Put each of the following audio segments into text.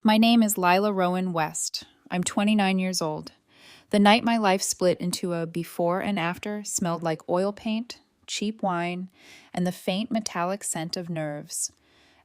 My name is Lila Rowan West. I'm 29 years old. The night my life split into a before and after smelled like oil paint, cheap wine, and the faint metallic scent of nerves.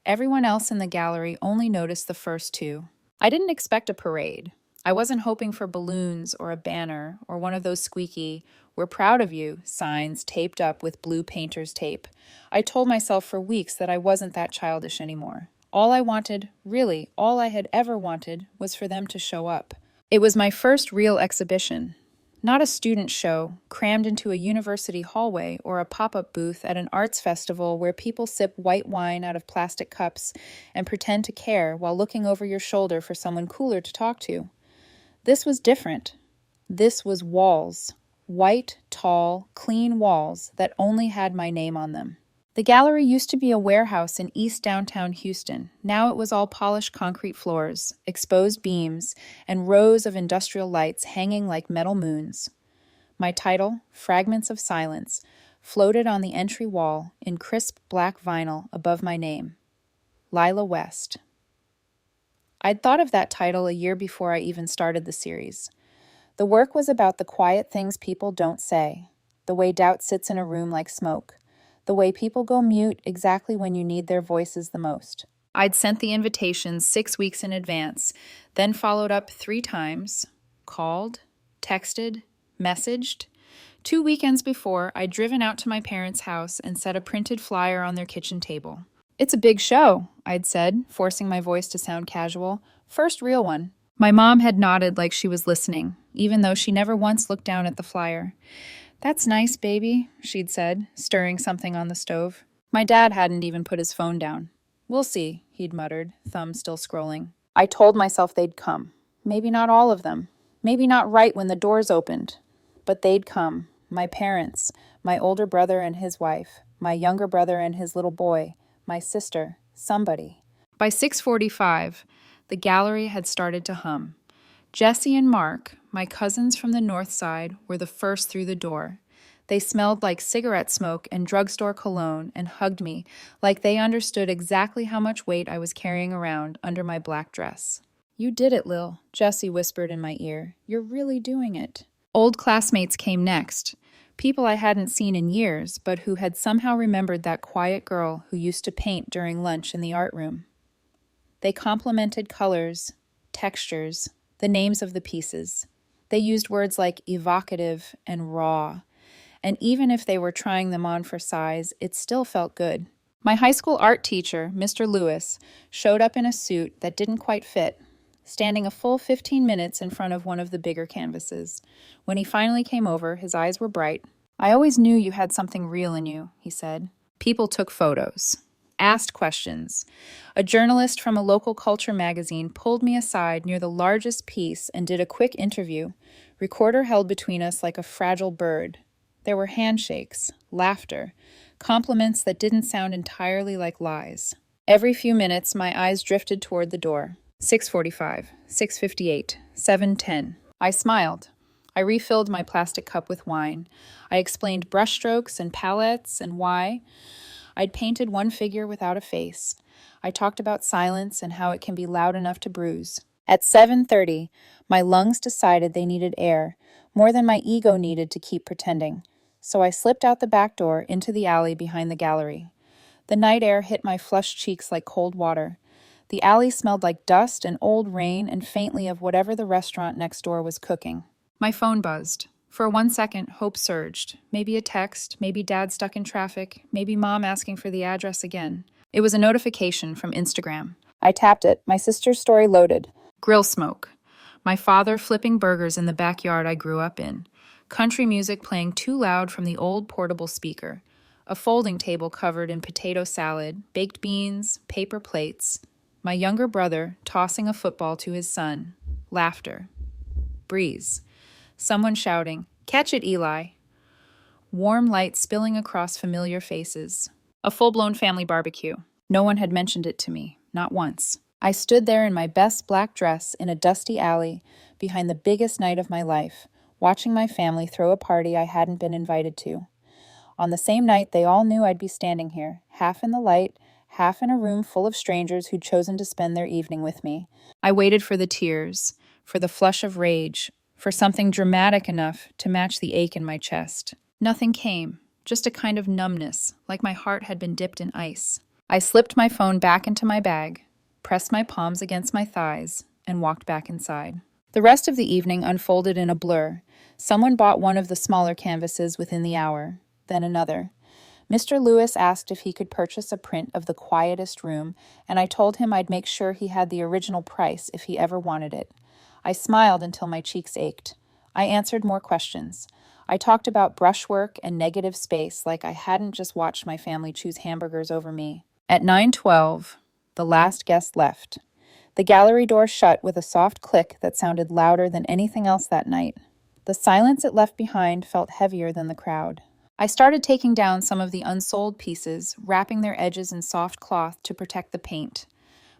Everyone else in the gallery only noticed the first two. I didn't expect a parade. I wasn't hoping for balloons or a banner or one of those squeaky, "We're proud of you" signs taped up with blue painter's tape. I told myself for weeks that I wasn't that childish anymore. All I wanted, really, all I had ever wanted, was for them to show up. It was my first real exhibition. Not a student show, crammed into a university hallway or a pop-up booth at an arts festival where people sip white wine out of plastic cups and pretend to care while looking over your shoulder for someone cooler to talk to. This was different. This was walls. White, tall, clean walls that only had my name on them. The gallery used to be a warehouse in East Downtown Houston. Now it was all polished concrete floors, exposed beams, and rows of industrial lights hanging like metal moons. My title, Fragments of Silence, floated on the entry wall in crisp black vinyl above my name, Lila West. I'd thought of that title a year before I even started the series. The work was about the quiet things people don't say, the way doubt sits in a room like smoke, the way people go mute exactly when you need their voices the most. I'd sent the invitation 6 weeks in advance, then followed up 3 times, called, texted, messaged. 2 weekends before, I'd driven out to my parents' house and set a printed flyer on their kitchen table. "It's a big show," I'd said, forcing my voice to sound casual. "First real one." My mom had nodded like she was listening, even though she never once looked down at the flyer. "That's nice, baby," she'd said, stirring something on the stove. My dad hadn't even put his phone down. "We'll see," he'd muttered, thumb still scrolling. I told myself they'd come. Maybe not all of them. Maybe not right when the doors opened. But they'd come. My parents, my older brother and his wife, my younger brother and his little boy, my sister, somebody. By 6:45, the gallery had started to hum. Jesse and Mark, my cousins from the north side, were the first through the door. They smelled like cigarette smoke and drugstore cologne and hugged me like they understood exactly how much weight I was carrying around under my black dress. "You did it, Lil," Jesse whispered in my ear. "You're really doing it." Old classmates came next. People I hadn't seen in years, but who had somehow remembered that quiet girl who used to paint during lunch in the art room. They complimented colors, textures, the names of the pieces. They used words like evocative and raw. And even if they were trying them on for size, it still felt good. My high school art teacher, Mr. Lewis, showed up in a suit that didn't quite fit, standing a full 15 minutes in front of one of the bigger canvases. When he finally came over, his eyes were bright. "I always knew you had something real in you," he said. People took photos, asked questions. A journalist from a local culture magazine pulled me aside near the largest piece and did a quick interview, recorder held between us like a fragile bird. There were handshakes, laughter, compliments that didn't sound entirely like lies. Every few minutes, my eyes drifted toward the door. 6:45, 6:58, 7:10. I smiled. I refilled my plastic cup with wine. I explained brushstrokes and palettes and why. I'd painted one figure without a face. I talked about silence and how it can be loud enough to bruise. At 7:30, my lungs decided they needed air, more than my ego needed to keep pretending. So I slipped out the back door into the alley behind the gallery. The night air hit my flushed cheeks like cold water. The alley smelled like dust and old rain and faintly of whatever the restaurant next door was cooking. My phone buzzed. For 1 second, hope surged. Maybe a text, maybe Dad stuck in traffic, maybe Mom asking for the address again. It was a notification from Instagram. I tapped it. My sister's story loaded. Grill smoke. My father flipping burgers in the backyard I grew up in. Country music playing too loud from the old portable speaker. A folding table covered in potato salad, baked beans, paper plates. My younger brother tossing a football to his son. Laughter. Breeze. Someone shouting, "Catch it, Eli." Warm light spilling across familiar faces. A full-blown family barbecue. No one had mentioned it to me, not once. I stood there in my best black dress in a dusty alley behind the biggest night of my life, watching my family throw a party I hadn't been invited to. On the same night, they all knew I'd be standing here, half in the light, half in a room full of strangers who'd chosen to spend their evening with me. I waited for the tears, for the flush of rage, for something dramatic enough to match the ache in my chest. Nothing came, just a kind of numbness, like my heart had been dipped in ice. I slipped my phone back into my bag, pressed my palms against my thighs, and walked back inside. The rest of the evening unfolded in a blur. Someone bought one of the smaller canvases within the hour, then another. Mr. Lewis asked if he could purchase a print of The Quietest Room, and I told him I'd make sure he had the original price if he ever wanted it. I smiled until my cheeks ached. I answered more questions. I talked about brushwork and negative space like I hadn't just watched my family choose hamburgers over me. At 9:12, the last guest left. The gallery door shut with a soft click that sounded louder than anything else that night. The silence it left behind felt heavier than the crowd. I started taking down some of the unsold pieces, wrapping their edges in soft cloth to protect the paint.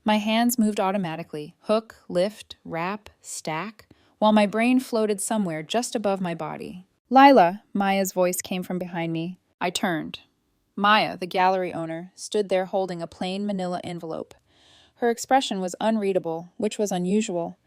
My hands moved automatically, hook, lift, wrap, stack, while my brain floated somewhere just above my body. "Lila," Maya's voice came from behind me. I turned. Maya, the gallery owner, stood there holding a plain manila envelope. Her expression was unreadable, which was unusual.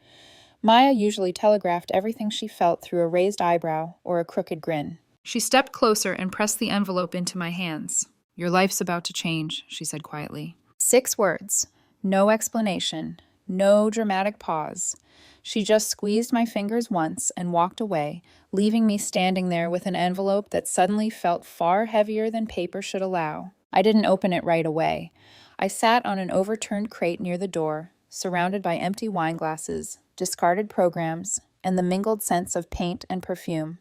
Maya usually telegraphed everything she felt through a raised eyebrow or a crooked grin. She stepped closer and pressed the envelope into my hands. "Your life's about to change," she said quietly. 6 words. No explanation. No dramatic pause. She just squeezed my fingers once and walked away, leaving me standing there with an envelope that suddenly felt far heavier than paper should allow. I didn't open it right away. I sat on an overturned crate near the door, surrounded by empty wine glasses, discarded programs, and the mingled scents of paint and perfume.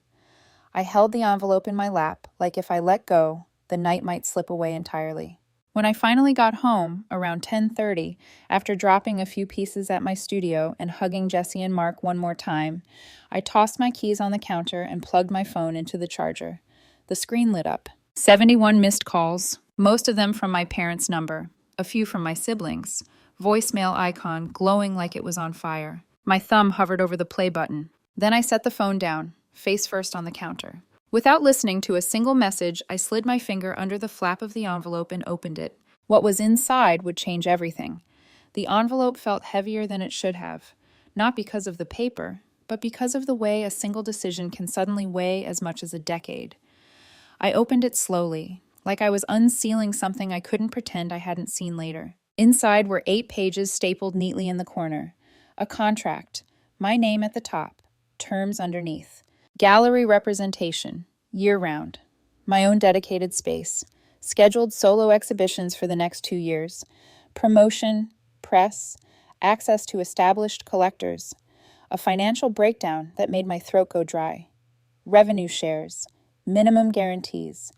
I held the envelope in my lap, like if I let go, the night might slip away entirely. When I finally got home, around 10:30, after dropping a few pieces at my studio and hugging Jesse and Mark one more time, I tossed my keys on the counter and plugged my phone into the charger. The screen lit up. 71 missed calls, most of them from my parents' number, a few from my siblings, voicemail icon glowing like it was on fire. My thumb hovered over the play button. Then I set the phone down, face first on the counter. Without listening to a single message, I slid my finger under the flap of the envelope and opened it. What was inside would change everything. The envelope felt heavier than it should have, not because of the paper, but because of the way a single decision can suddenly weigh as much as a decade. I opened it slowly, like I was unsealing something I couldn't pretend I hadn't seen later. Inside were 8 pages stapled neatly in the corner. A contract, my name at the top, terms underneath. Gallery representation, year-round. My own dedicated space. Scheduled solo exhibitions for the next 2 years. Promotion, press, access to established collectors. A financial breakdown that made my throat go dry. Revenue shares, minimum guarantees.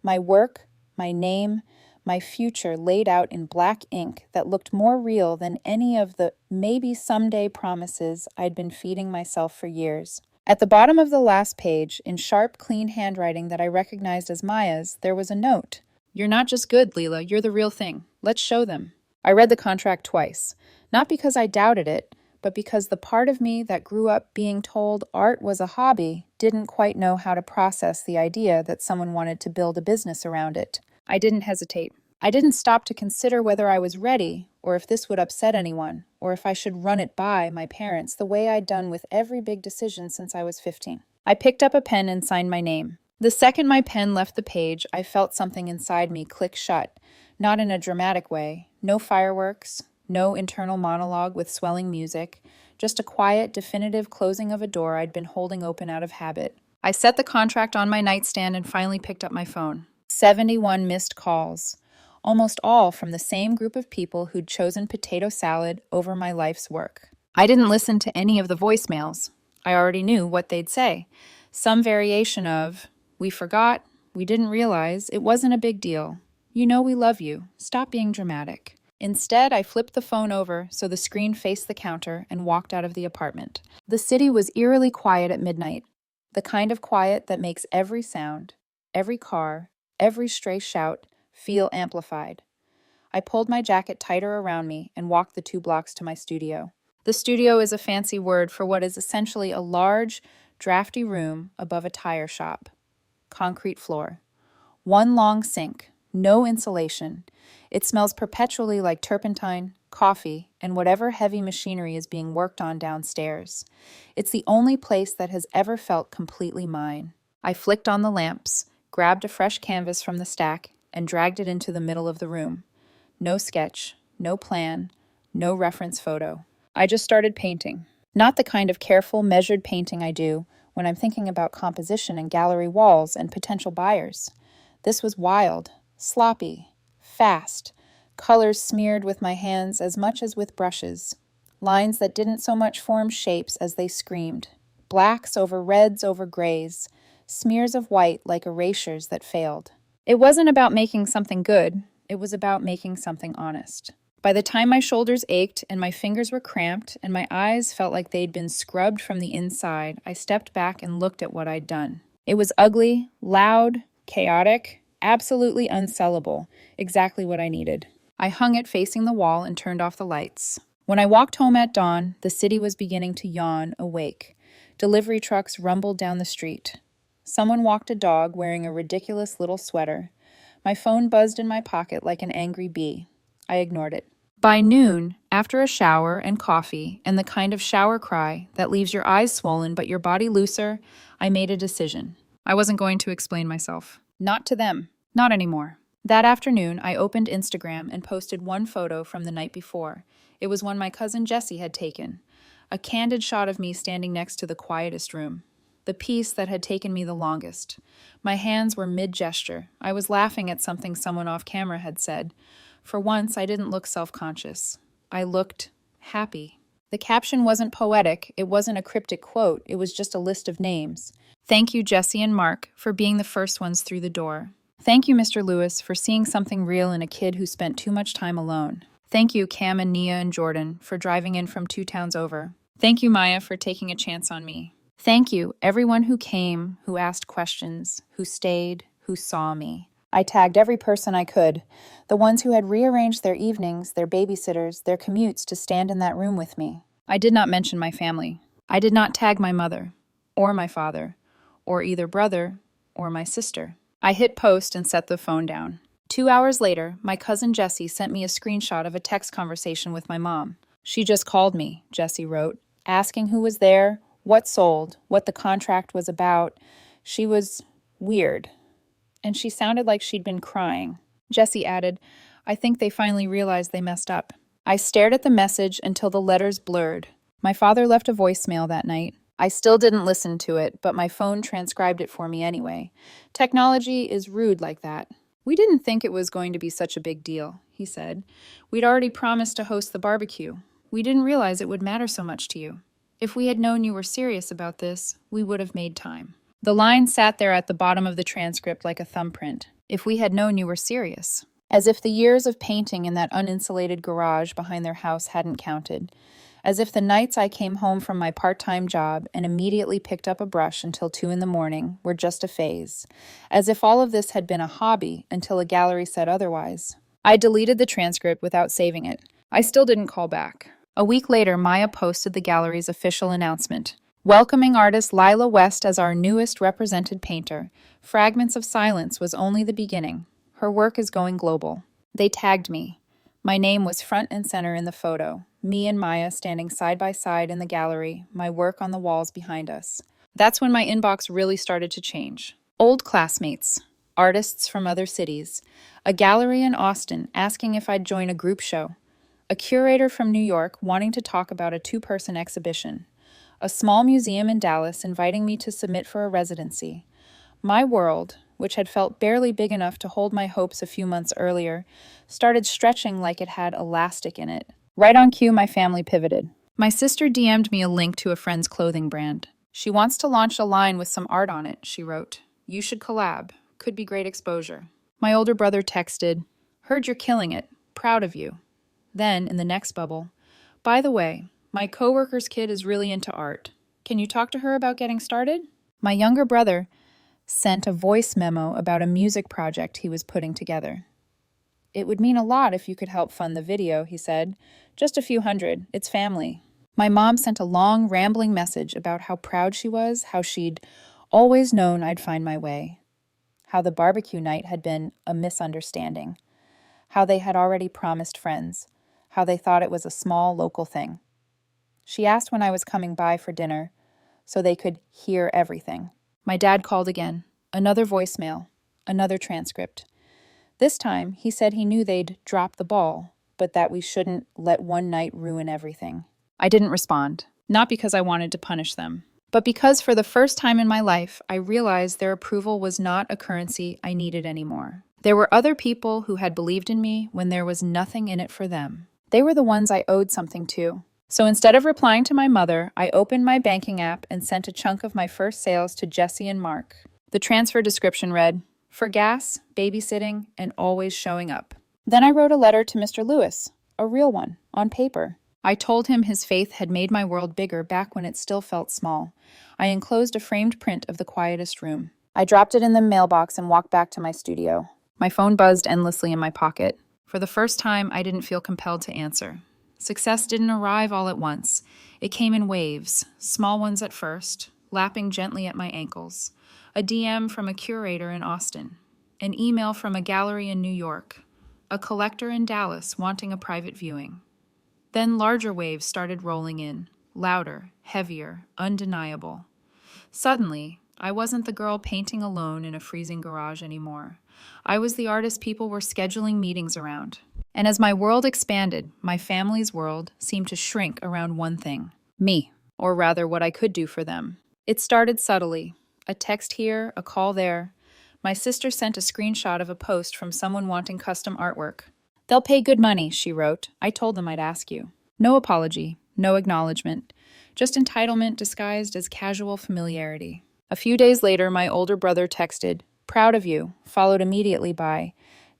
My work, my name, my future laid out in black ink that looked more real than any of the maybe someday promises I'd been feeding myself for years. At the bottom of the last page, in sharp, clean handwriting that I recognized as Maya's, there was a note. "You're not just good, Leela, you're the real thing. Let's show them." I read the contract twice, not because I doubted it, but because the part of me that grew up being told art was a hobby didn't quite know how to process the idea that someone wanted to build a business around it. I didn't hesitate. I didn't stop to consider whether I was ready, or if this would upset anyone, or if I should run it by my parents the way I'd done with every big decision since I was 15. I picked up a pen and signed my name. The second my pen left the page, I felt something inside me click shut, not in a dramatic way, no fireworks, no internal monologue with swelling music, just a quiet, definitive closing of a door I'd been holding open out of habit. I set the contract on my nightstand and finally picked up my phone. 71 missed calls. Almost all from the same group of people who'd chosen potato salad over my life's work. I didn't listen to any of the voicemails. I already knew what they'd say. Some variation of, "We forgot, we didn't realize, it wasn't a big deal. You know we love you, stop being dramatic." Instead, I flipped the phone over so the screen faced the counter and walked out of the apartment. The city was eerily quiet at midnight, the kind of quiet that makes every sound, every car, every stray shout, feel amplified. I pulled my jacket tighter around me and walked the 2 blocks to my studio. The studio is a fancy word for what is essentially a large, drafty room above a tire shop. Concrete floor. One long sink, No insulation. It smells perpetually like turpentine, coffee, and whatever heavy machinery is being worked on downstairs. It's the only place that has ever felt completely mine. I flicked on the lamps, grabbed a fresh canvas from the stack, and dragged it into the middle of the room. No sketch, no plan, no reference photo. I just started painting. Not the kind of careful, measured painting I do when I'm thinking about composition and gallery walls and potential buyers. This was wild, sloppy, fast, colors smeared with my hands as much as with brushes, lines that didn't so much form shapes as they screamed, blacks over reds over grays, smears of white like erasures that failed. It wasn't about making something good, it was about making something honest. By the time my shoulders ached and my fingers were cramped and my eyes felt like they'd been scrubbed from the inside, I stepped back and looked at what I'd done. It was ugly, loud, chaotic, absolutely unsellable, exactly what I needed. I hung it facing the wall and turned off the lights. When I walked home at dawn, the city was beginning to yawn awake. Delivery trucks rumbled down the street. Someone walked a dog wearing a ridiculous little sweater. My phone buzzed in my pocket like an angry bee. I ignored it. By noon, after a shower and coffee and the kind of shower cry that leaves your eyes swollen but your body looser, I made a decision. I wasn't going to explain myself. Not to them. Not anymore. That afternoon, I opened Instagram and posted one photo from the night before. It was one my cousin Jessie had taken. A candid shot of me standing next to the quietest room. The piece that had taken me the longest. My hands were mid-gesture. I was laughing at something someone off camera had said. For once, I didn't look self-conscious. I looked happy. The caption wasn't poetic. It wasn't a cryptic quote. It was just a list of names. Thank you, Jesse and Mark, for being the first ones through the door. Thank you, Mr. Lewis, for seeing something real in a kid who spent too much time alone. Thank you, Cam and Nia and Jordan, for driving in from 2 towns over. Thank you, Maya, for taking a chance on me. Thank you, everyone who came, who asked questions, who stayed, who saw me. I tagged every person I could, the ones who had rearranged their evenings, their babysitters, their commutes to stand in that room with me. I did not mention my family. I did not tag my mother, or my father, or either brother, or my sister. I hit post and set the phone down. 2 hours later, my cousin Jessie sent me a screenshot of a text conversation with my mom. She just called me, Jessie wrote, asking who was there, what sold, what the contract was about. She was weird. And she sounded like she'd been crying. Jessie added, I think they finally realized they messed up. I stared at the message until the letters blurred. My father left a voicemail that night. I still didn't listen to it, but my phone transcribed it for me anyway. Technology is rude like that. We didn't think it was going to be such a big deal, he said. We'd already promised to host the barbecue. We didn't realize it would matter so much to you. If we had known you were serious about this, we would have made time. The line sat there at the bottom of the transcript like a thumbprint. If we had known you were serious. As if the years of painting in that uninsulated garage behind their house hadn't counted. As if the nights I came home from my part-time job and immediately picked up a brush until 2 a.m. were just a phase. As if all of this had been a hobby until a gallery said otherwise. I deleted the transcript without saving it. I still didn't call back. A week later, Maya posted the gallery's official announcement. Welcoming artist Lila West as our newest represented painter. Fragments of Silence was only the beginning. Her work is going global. They tagged me. My name was front and center in the photo. Me and Maya standing side by side in the gallery, my work on the walls behind us. That's when my inbox really started to change. Old classmates, artists from other cities, a gallery in Austin asking if I'd join a group show, a curator from New York wanting to talk about a 2-person exhibition, a small museum in Dallas inviting me to submit for a residency. My world, which had felt barely big enough to hold my hopes a few months earlier, started stretching like it had elastic in it. Right on cue, my family pivoted. My sister DM'd me a link to a friend's clothing brand. She wants to launch a line with some art on it, she wrote. You should collab. Could be great exposure. My older brother texted, heard you're killing it. Proud of you. Then, in the next bubble, by the way, my coworker's kid is really into art. Can you talk to her about getting started? My younger brother sent a voice memo about a music project he was putting together. It would mean a lot if you could help fund the video, he said. Just a few hundred. It's family. My mom sent a long, rambling message about how proud she was, how she'd always known I'd find my way, how the barbecue night had been a misunderstanding, how they had already promised friends, how they thought it was a small local thing. She asked when I was coming by for dinner, so they could hear everything. My dad called again. Another voicemail. Another transcript. This time, he said he knew they'd dropped the ball, but that we shouldn't let one night ruin everything. I didn't respond, not because I wanted to punish them, but because for the first time in my life, I realized their approval was not a currency I needed anymore. There were other people who had believed in me when there was nothing in it for them. They were the ones I owed something to. So instead of replying to my mother, I opened my banking app and sent a chunk of my first sales to Jesse and Mark. The transfer description read, "For gas, babysitting, and always showing up." Then I wrote a letter to Mr. Lewis, a real one, on paper. I told him his faith had made my world bigger back when it still felt small. I enclosed a framed print of the quietest room. I dropped it in the mailbox and walked back to my studio. My phone buzzed endlessly in my pocket. For the first time, I didn't feel compelled to answer. Success didn't arrive all at once. It came in waves, small ones at first, lapping gently at my ankles. A DM from a curator in Austin. An email from a gallery in New York. A collector in Dallas wanting a private viewing. Then larger waves started rolling in, louder, heavier, undeniable. Suddenly, I wasn't the girl painting alone in a freezing garage anymore. I was the artist people were scheduling meetings around. And as my world expanded, my family's world seemed to shrink around one thing. Me, or rather what I could do for them. It started subtly. A text here, a call there. My sister sent a screenshot of a post from someone wanting custom artwork. "They'll pay good money," she wrote. "I told them I'd ask you." No apology, no acknowledgement. Just entitlement disguised as casual familiarity. A few days later, my older brother texted, "Proud of you," followed immediately by,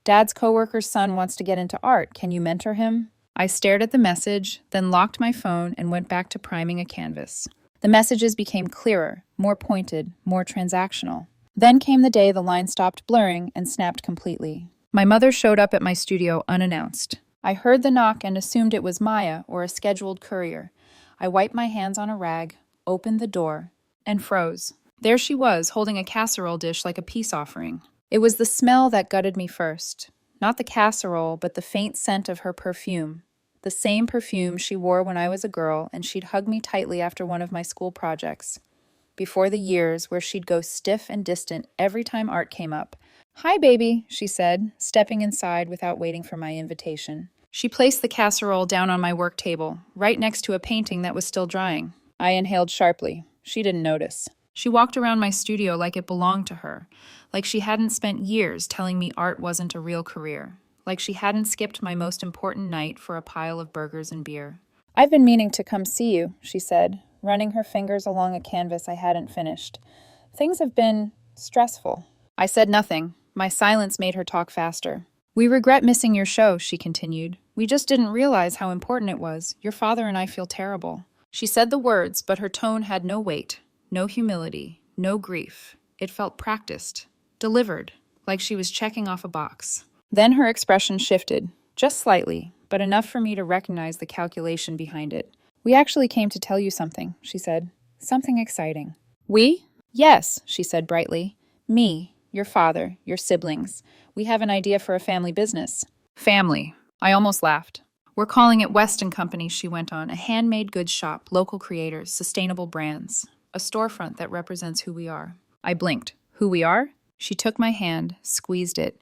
"Dad's coworker's son wants to get into art. Can you mentor him?" I stared at the message, then locked my phone and went back to priming a canvas. The messages became clearer, more pointed, more transactional. Then came the day the line stopped blurring and snapped completely. My mother showed up at my studio unannounced. I heard the knock and assumed it was Maya or a scheduled courier. I wiped my hands on a rag, opened the door, and froze. There she was, holding a casserole dish like a peace offering. It was the smell that gutted me first. Not the casserole, but the faint scent of her perfume. The same perfume she wore when I was a girl, and she'd hug me tightly after one of my school projects. Before the years where she'd go stiff and distant every time art came up. "Hi, baby," she said, stepping inside without waiting for my invitation. She placed the casserole down on my work table, right next to a painting that was still drying. I inhaled sharply. She didn't notice. She walked around my studio like it belonged to her, like she hadn't spent years telling me art wasn't a real career, like she hadn't skipped my most important night for a pile of burgers and beer. "I've been meaning to come see you," she said, running her fingers along a canvas I hadn't finished. "Things have been stressful." I said nothing. My silence made her talk faster. "We regret missing your show," she continued. "We just didn't realize how important it was. Your father and I feel terrible." She said the words, but her tone had no weight, no humility, no grief. It felt practiced, delivered, like she was checking off a box. Then her expression shifted, just slightly, but enough for me to recognize the calculation behind it. "We actually came to tell you something," she said. "Something exciting." "We?" "Yes," she said brightly. "Me, your father, your siblings. We have an idea for a family business." Family. I almost laughed. "We're calling it West & Company," she went on. "A handmade goods shop, local creators, sustainable brands. A storefront that represents who we are." I blinked. "Who we are?" She took my hand, squeezed it.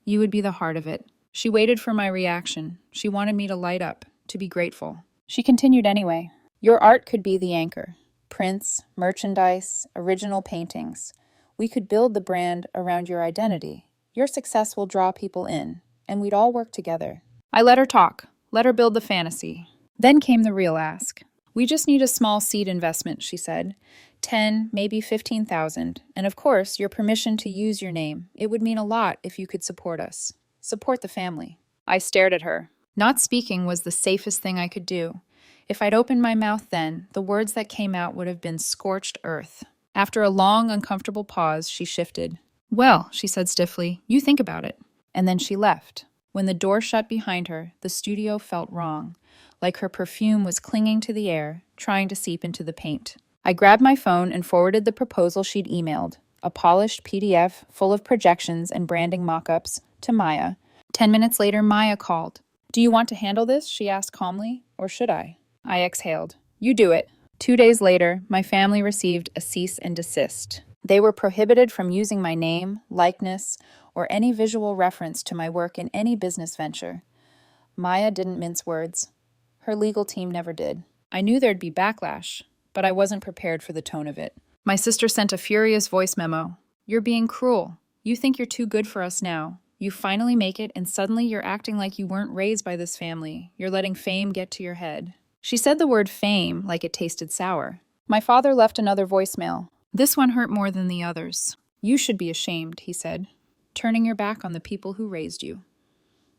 "You would be the heart of it." She waited for my reaction. She wanted me to light up, to be grateful. She continued anyway. "Your art could be the anchor. Prints, merchandise, original paintings. We could build the brand around your identity. Your success will draw people in, and we'd all work together." I let her talk, let her build the fantasy. Then came the real ask. "We just need a small seed investment," she said. 10, maybe 15,000. And of course, your permission to use your name. It would mean a lot if you could support us. Support the family." I stared at her. Not speaking was the safest thing I could do. If I'd opened my mouth then, the words that came out would have been scorched earth. After a long, uncomfortable pause, she shifted. "Well," she said stiffly, "you think about it." And then she left. When the door shut behind her, the studio felt wrong, like her perfume was clinging to the air, trying to seep into the paint. I grabbed my phone and forwarded the proposal she'd emailed. a polished PDF full of projections and branding mock-ups, to Maya. 10 minutes later, Maya called. "Do you want to handle this?" she asked calmly. "Or should I?" I exhaled. "You do it." 2 days later, my family received a cease and desist. They were prohibited from using my name, likeness, or any visual reference to my work in any business venture. Maya didn't mince words. Her legal team never did. I knew there'd be backlash, but I wasn't prepared for the tone of it. My sister sent a furious voice memo. "You're being cruel. You think you're too good for us now. You finally make it, and suddenly you're acting like you weren't raised by this family. You're letting fame get to your head." She said the word fame like it tasted sour. My father left another voicemail. This one hurt more than the others. "You should be ashamed," he said, "turning your back on the people who raised you.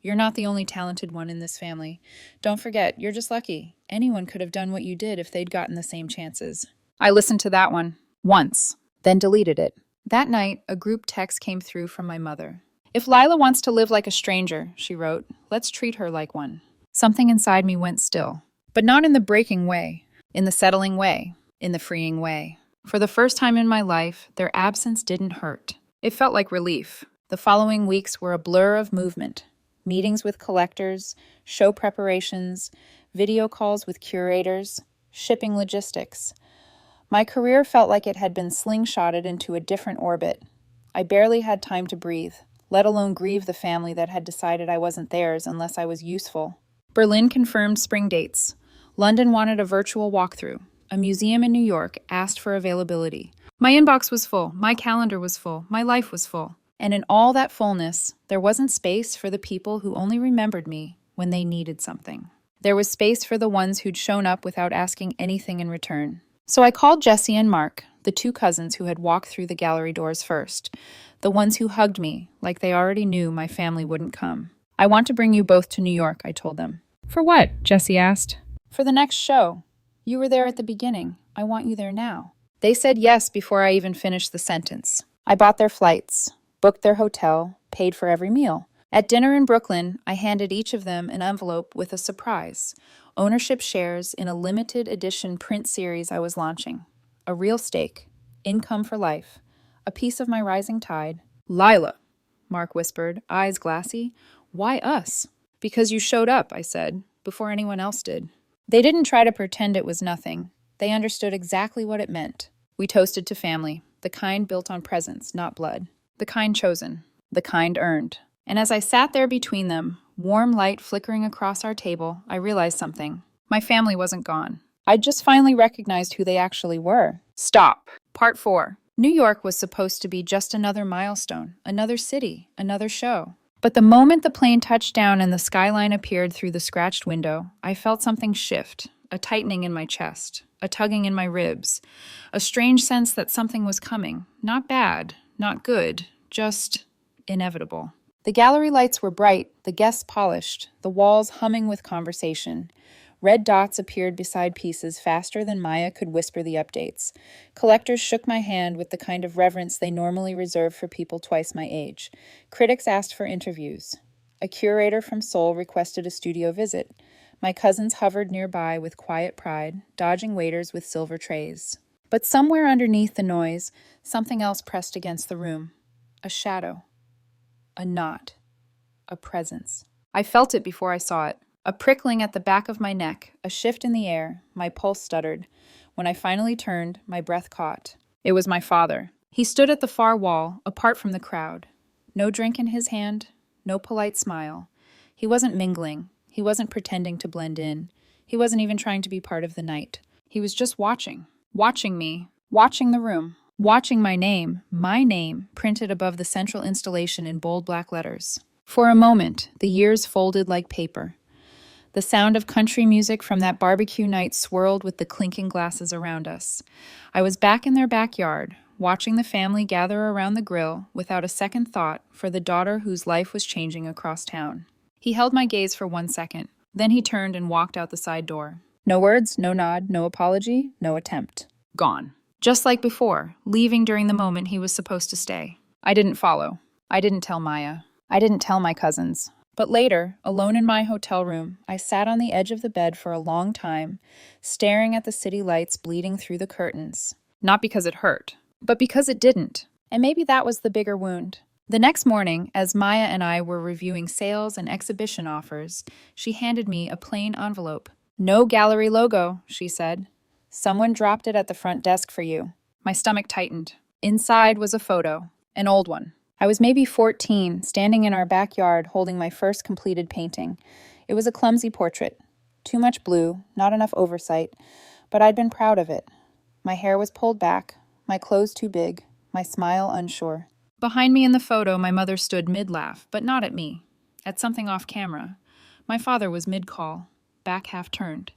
You're not the only talented one in this family. Don't forget, you're just lucky. Anyone could have done what you did if they'd gotten the same chances." I listened to that one once, then deleted it. That night, a group text came through from my mother. "If Lila wants to live like a stranger," she wrote, "let's treat her like one." Something inside me went still. But not in the breaking way, in the settling way, in the freeing way. For the first time in my life, their absence didn't hurt. It felt like relief. The following weeks were a blur of movement. Meetings with collectors, show preparations, video calls with curators, shipping logistics. My career felt like it had been slingshotted into a different orbit. I barely had time to breathe, let alone grieve the family that had decided I wasn't theirs unless I was useful. Berlin confirmed spring dates. London wanted a virtual walkthrough. A museum in New York asked for availability. My inbox was full, my calendar was full, my life was full. And in all that fullness, there wasn't space for the people who only remembered me when they needed something. There was space for the ones who'd shown up without asking anything in return. So I called Jesse and Mark, the two cousins who had walked through the gallery doors first, the ones who hugged me like they already knew my family wouldn't come. "I want to bring you both to New York," I told them. "For what?" Jesse asked. "For the next show. You were there at the beginning. I want you there now." They said yes before I even finished the sentence. I bought their flights, booked their hotel, paid for every meal. At dinner in Brooklyn, I handed each of them an envelope with a surprise: ownership shares in a limited edition print series I was launching. A real stake, income for life, a piece of my rising tide. "Lila," Mark whispered, eyes glassy. "Why us?" "Because you showed up," I said, "before anyone else did." They didn't try to pretend it was nothing. They understood exactly what it meant. We toasted to family, the kind built on presence, not blood. The kind chosen, the kind earned. And as I sat there between them, warm light flickering across our table, I realized something. My family wasn't gone. I'd just finally recognized who they actually were. Stop. Part 4. New York was supposed to be just another milestone, another city, another show. But the moment the plane touched down and the skyline appeared through the scratched window, I felt something shift, a tightening in my chest, a tugging in my ribs, a strange sense that something was coming. Not bad, not good, just inevitable. The gallery lights were bright, the guests polished, the walls humming with conversation. Red dots appeared beside pieces faster than Maya could whisper the updates. Collectors shook my hand with the kind of reverence they normally reserve for people twice my age. Critics asked for interviews. A curator from Seoul requested a studio visit. My cousins hovered nearby with quiet pride, dodging waiters with silver trays. But somewhere underneath the noise, something else pressed against the room. A shadow. A knot. A presence. I felt it before I saw it. A prickling at the back of my neck, a shift in the air, my pulse stuttered. When I finally turned, my breath caught. It was my father. He stood at the far wall, apart from the crowd. No drink in his hand, no polite smile. He wasn't mingling. He wasn't pretending to blend in. He wasn't even trying to be part of the night. He was just watching. Watching me. Watching the room. Watching my name, printed above the central installation in bold black letters. For a moment, the years folded like paper. The sound of country music from that barbecue night swirled with the clinking glasses around us. I was back in their backyard, watching the family gather around the grill without a second thought for the daughter whose life was changing across town. He held my gaze for 1 second. Then he turned and walked out the side door. No words, no nod, no apology, no attempt. Gone. Just like before, leaving during the moment he was supposed to stay. I didn't follow. I didn't tell Maya. I didn't tell my cousins. But later, alone in my hotel room, I sat on the edge of the bed for a long time, staring at the city lights bleeding through the curtains. Not because it hurt, but because it didn't. And maybe that was the bigger wound. The next morning, as Maya and I were reviewing sales and exhibition offers, she handed me a plain envelope. "No gallery logo," she said. "Someone dropped it at the front desk for you." My stomach tightened. Inside was a photo, an old one. I was maybe 14, standing in our backyard holding my first completed painting. It was a clumsy portrait. Too much blue, not enough oversight, but I'd been proud of it. My hair was pulled back, my clothes too big, my smile unsure. Behind me in the photo, my mother stood mid-laugh, but not at me, at something off camera. My father was mid-call, back half turned.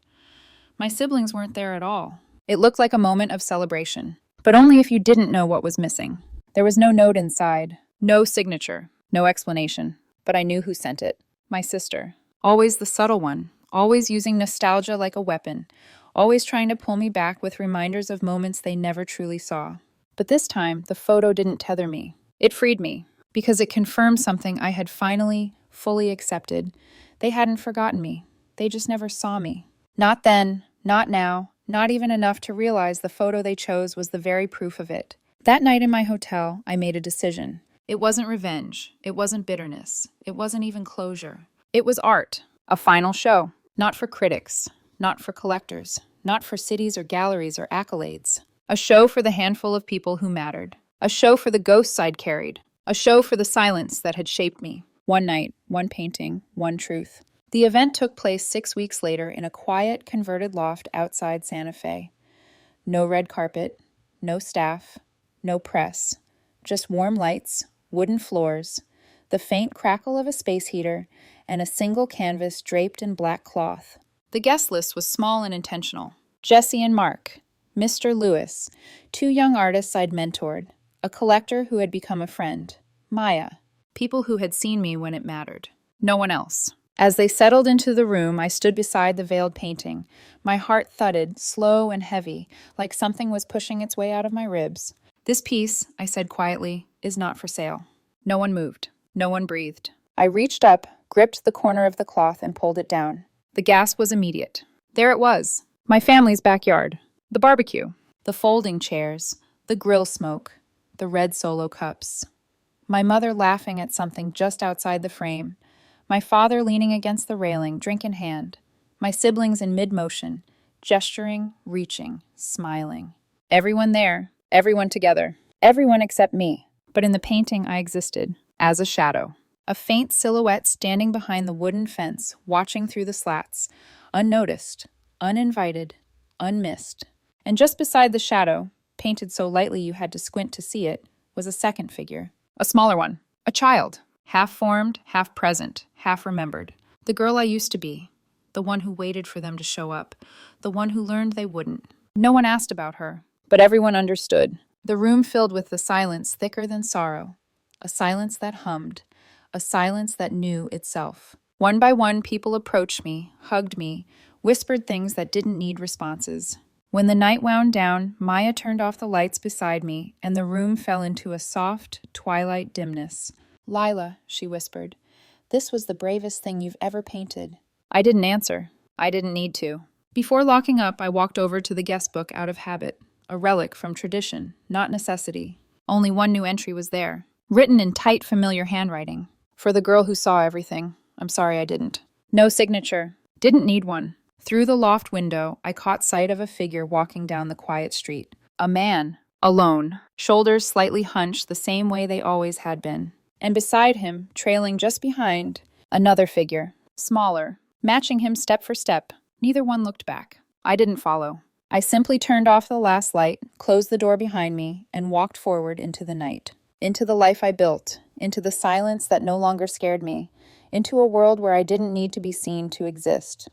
My siblings weren't there at all. It looked like a moment of celebration, but only if you didn't know what was missing. There was no note inside, no signature, no explanation, but I knew who sent it. My sister. Always the subtle one, always using nostalgia like a weapon, always trying to pull me back with reminders of moments they never truly saw. But this time, the photo didn't tether me. It freed me, because it confirmed something I had finally, fully accepted. They hadn't forgotten me. They just never saw me. Not then, not now, not even enough to realize the photo they chose was the very proof of it. That night in my hotel, I made a decision. It wasn't revenge. It wasn't bitterness. It wasn't even closure. It was art. A final show. Not for critics. Not for collectors. Not for cities or galleries or accolades. A show for the handful of people who mattered. A show for the ghosts I'd carried. A show for the silence that had shaped me. One night, one painting, one truth. The event took place 6 weeks later in a quiet, converted loft outside Santa Fe. No red carpet, no staff, no press. Just warm lights, wooden floors, the faint crackle of a space heater, and a single canvas draped in black cloth. The guest list was small and intentional. Jesse and Mark, Mr. Lewis, 2 young artists I'd mentored, a collector who had become a friend, Maya, people who had seen me when it mattered. No one else. As they settled into the room, I stood beside the veiled painting. My heart thudded, slow and heavy, like something was pushing its way out of my ribs. "This piece," I said quietly, "is not for sale." No one moved. No one breathed. I reached up, gripped the corner of the cloth, and pulled it down. The gasp was immediate. There it was. My family's backyard. The barbecue. The folding chairs. The grill smoke. The red Solo cups. My mother laughing at something just outside the frame. My father leaning against the railing, drink in hand. My siblings in mid-motion, gesturing, reaching, smiling. Everyone there. Everyone together. Everyone except me. But in the painting, I existed. As a shadow. A faint silhouette standing behind the wooden fence, watching through the slats. Unnoticed. Uninvited. Unmissed. And just beside the shadow, painted so lightly you had to squint to see it, was a second figure. A smaller one. A child. Half-formed, half-present, half-remembered. The girl I used to be. The one who waited for them to show up. The one who learned they wouldn't. No one asked about her, but everyone understood. The room filled with the silence thicker than sorrow. A silence that hummed. A silence that knew itself. One by one, people approached me, hugged me, whispered things that didn't need responses. When the night wound down, Maya turned off the lights beside me, and the room fell into a soft, twilight dimness. "Lila," she whispered, "this was the bravest thing you've ever painted." I didn't answer. I didn't need to. Before locking up, I walked over to the guest book out of habit, a relic from tradition, not necessity. Only one new entry was there, written in tight, familiar handwriting. "For the girl who saw everything. I'm sorry I didn't." No signature. Didn't need one. Through the loft window, I caught sight of a figure walking down the quiet street. A man, alone, shoulders slightly hunched the same way they always had been. And beside him, trailing just behind, another figure, smaller, matching him step for step. Neither one looked back. I didn't follow. I simply turned off the last light, closed the door behind me, and walked forward into the night. Into the life I built, into the silence that no longer scared me, into a world where I didn't need to be seen to exist.